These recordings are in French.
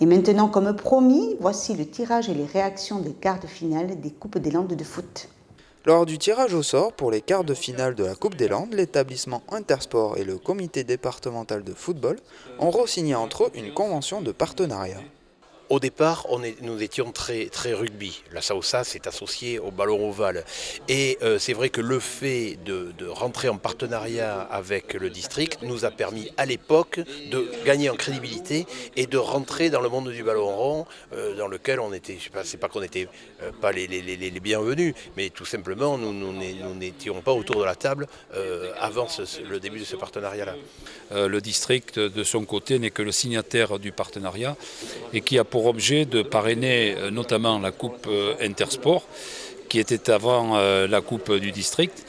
Et maintenant, comme promis, voici le tirage et les réactions des quarts de finale des Coupes des Landes de foot. Lors du tirage au sort pour les quarts de finale de la Coupe des Landes, l'établissement Intersport et le comité départemental de football ont re-signé entre eux une convention de partenariat. Au départ, nous étions très rugby. La Sausa s'est associée au ballon ovale. Et c'est vrai que le fait de rentrer en partenariat avec le district nous a permis à l'époque de gagner en crédibilité et de rentrer dans le monde du ballon rond, dans lequel on était, c'est pas qu'on n'était pas les bienvenus, mais tout simplement nous n'étions pas autour de la table avant le début de ce partenariat-là. Le district, de son côté, n'est que le signataire du partenariat et qui a pour objet de parrainer notamment la Coupe Intersport, qui était avant la Coupe du district,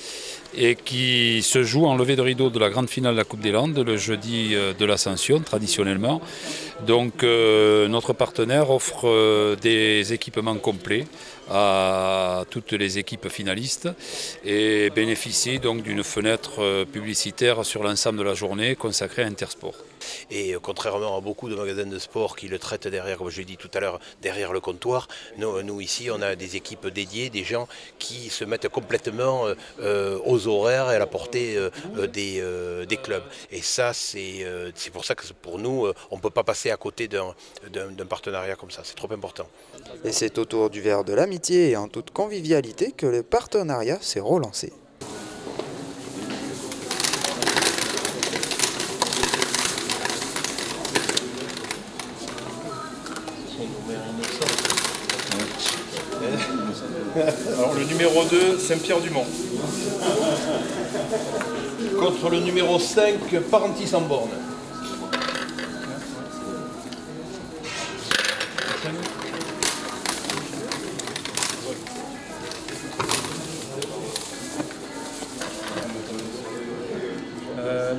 et qui se joue en levée de rideau de la grande finale de la Coupe des Landes, le jeudi de l'Ascension, traditionnellement. Donc notre partenaire offre des équipements complets à toutes les équipes finalistes et bénéficie donc d'une fenêtre publicitaire sur l'ensemble de la journée consacrée à Intersport. Et contrairement à beaucoup de magasins de sport qui le traitent derrière, comme je l'ai dit tout à l'heure, derrière le comptoir, nous ici on a des équipes dédiées, des gens qui se mettent complètement aux horaires et à la portée des clubs. Et ça c'est pour ça que pour nous on ne peut pas passer à côté d'un partenariat comme ça, c'est trop important. Et c'est autour du verre de l'amitié et en toute convivialité que le partenariat s'est relancé. Alors le numéro 2, Saint-Pierre-du-Mont. Contre le numéro 5, Parentis en borne.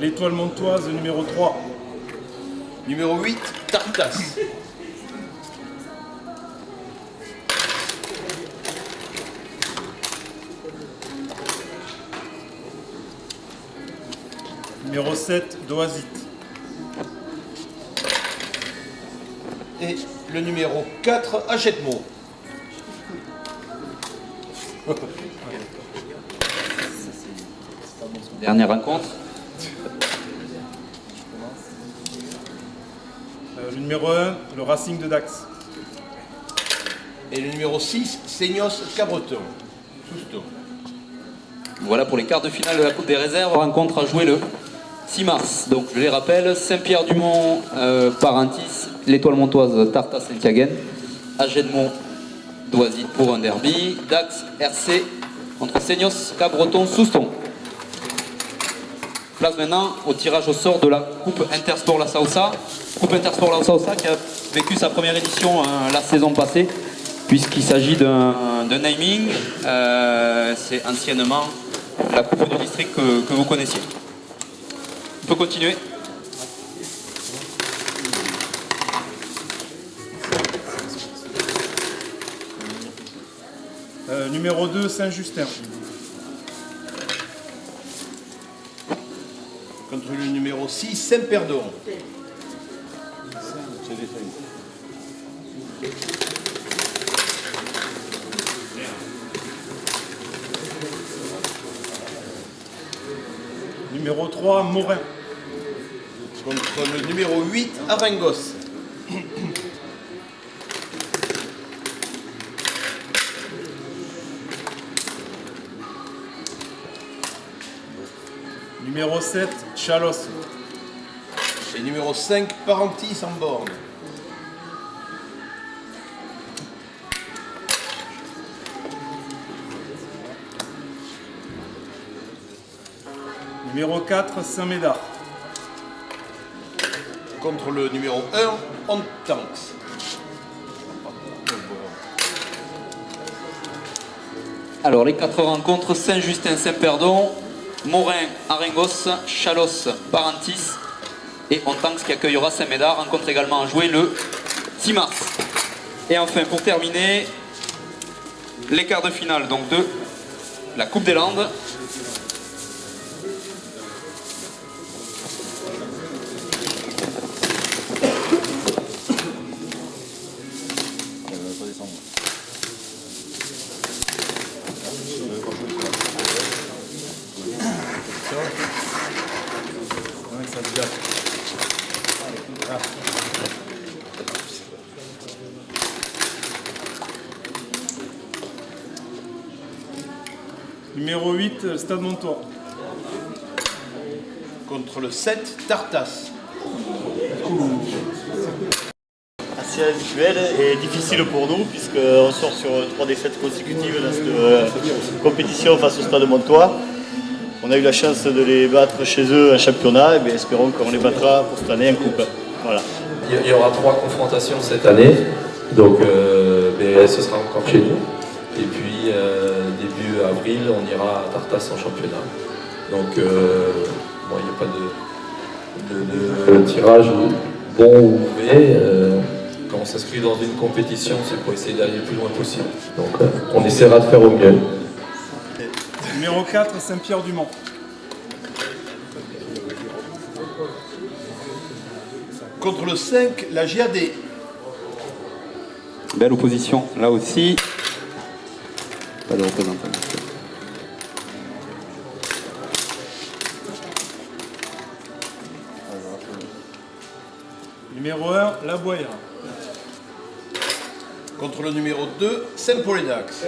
L'Étoile Montoise, numéro 3. Numéro 8, Tartas. Numéro 7, Doazit. Et le numéro 4, Achète-Mot. Dernière rencontre. Le numéro 1, le Racing de Dax. Et le numéro 6, Seignos Cabreton. Sousto. Voilà pour les quarts de finale de la Coupe des Réserves. Rencontre à jouer le 6 mars. Donc je les rappelle, Saint-Pierre-du-Mont, Parentis, l'Étoile Montoise, Tartas Saint-Yaguen, Agedmont, Doazit pour un derby, Dax, RC, entre Seignos, Cabreton, Souston. Place maintenant au tirage au sort de la Coupe Intersport La Sausa. Coupe Intersport La Sausa qui a vécu sa première édition la saison passée, puisqu'il s'agit d'un naming. C'est anciennement la Coupe du district que vous connaissiez. On peut continuer. Numéro 2, Saint-Justin. Contre le numéro 6, Saint-Perdon. Numéro 3, Morin. Contre le numéro 8, Arengos. Numéro 7, Chalos. Et numéro 5, Parentis en borne. Numéro 4, Saint-Médard. Contre le numéro 1, On Tanks. Alors les 4 rencontres, Saint-Justin-Saint-Perdon, Morin, Arengos, Chalos, Parentis et Ontanx qui accueillera Saint-Médard. Rencontre également à jouer le 6 mars. Et enfin pour terminer, les quarts de finale donc de la Coupe des Landes. Numéro 8, Stade Montois. Contre le 7, Tartas. Assez habituel et difficile pour nous puisqu'on sort sur 3 défaites consécutives dans cette compétition face au Stade Montois. On a eu la chance de les battre chez eux en championnat et bien espérons qu'on les battra pour cette année en coupe. Voilà. Il y aura 3 confrontations cette année, donc ce sera encore chez nous. Et puis début avril, on ira à Tartas en championnat. Donc il n'y a pas de tirage bon ou mauvais. Quand on s'inscrit dans une compétition, c'est pour essayer d'aller le plus loin possible. Donc on essaiera de faire au mieux. Numéro 4, Saint-Pierre-du-Mont. Contre le 5, la GAD. Belle opposition, là aussi. Pas de représentant. Numéro 1, La Boire. Contre le numéro 2, Saint-Paul-et-Dax.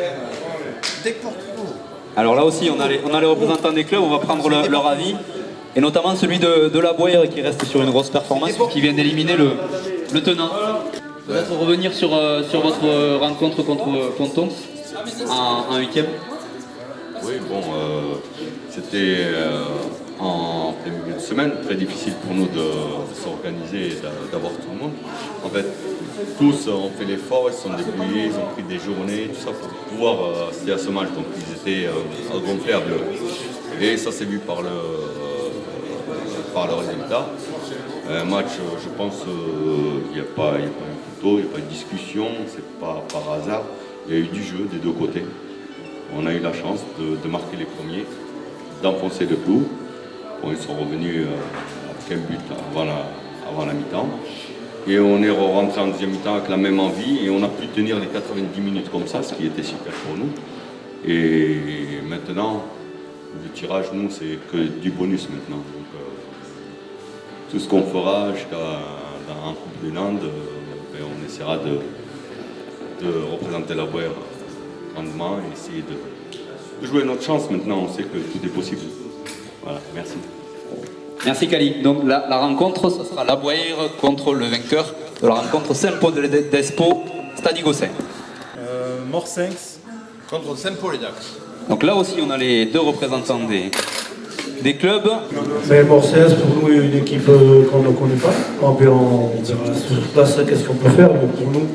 Alors là aussi, on a les représentants des clubs, on va prendre leur avis. Et notamment celui de La Boire qui reste sur une grosse performance, qui vient d'éliminer le tenant. Peut-être revenir sur votre rencontre contre Ponton en 8e. Oui, bon, c'était en plein milieu de semaine, très difficile pour nous de s'organiser et d'avoir tout le monde. En fait, tous ont fait l'effort, ils se sont débrouillés, ils ont pris des journées, tout ça pour pouvoir assister à ce match. Donc ils étaient gonflés à bleu. Et ça s'est vu par le résultat. Un match, je pense, il n'y a pas eu couteau, il n'y a pas eu de discussion, c'est pas par hasard. Il y a eu du jeu des deux côtés. On a eu la chance de marquer les premiers, d'enfoncer le clou. Bon, ils sont revenus avec un but avant la mi-temps. Et on est rentré en deuxième mi-temps avec la même envie et on a pu tenir les 90 minutes comme ça, ce qui était super pour nous. Et maintenant, le tirage, nous, c'est que du bonus maintenant. Donc, tout ce qu'on fera en Coupe des Landes, on essaiera de représenter la Boire grandement et essayer de jouer notre chance maintenant. On sait que tout est possible. Voilà, merci. Merci Kali. Donc la rencontre, ce sera La Boire contre le vainqueur de la rencontre Saint-Paul d'Espo, Stade Gossin. Morsinx. Contre Saint-Paul-et-Dax. Donc là aussi, on a les deux représentants des clubs. Mais Morsinx, pour nous, est une équipe qu'on ne connaît pas. On verra sur place qu'est-ce qu'on peut faire, mais pour nous,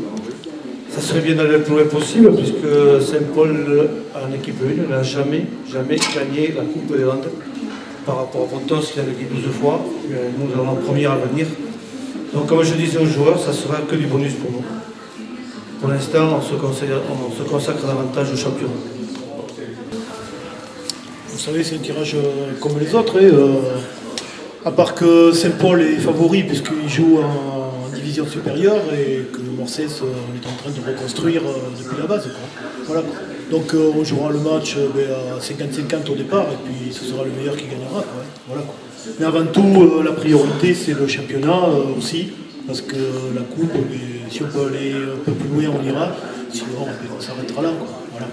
ça serait bien d'aller le plus loin possible, puisque Saint-Paul, en équipe 1, n'a jamais gagné la Coupe des Landes. Par rapport à Ponton, qui a gagné 12 fois, nous avons la première à venir. Donc comme je disais aux joueurs, ça sera que du bonus pour nous. Pour l'instant, on se consacre davantage au championnat. Vous savez, c'est un tirage comme les autres. À part que Saint-Paul est favori puisqu'il joue en division supérieure et que Morsinx est en train de reconstruire depuis la base. Quoi. Voilà. Donc on jouera le match à 50-50 au départ et puis ce sera le meilleur qui gagnera. Quoi. Voilà, quoi. Mais avant tout, la priorité c'est le championnat aussi, parce que la coupe, si on peut aller un peu plus loin, on ira. Sinon, on s'arrêtera là. Quoi. Voilà.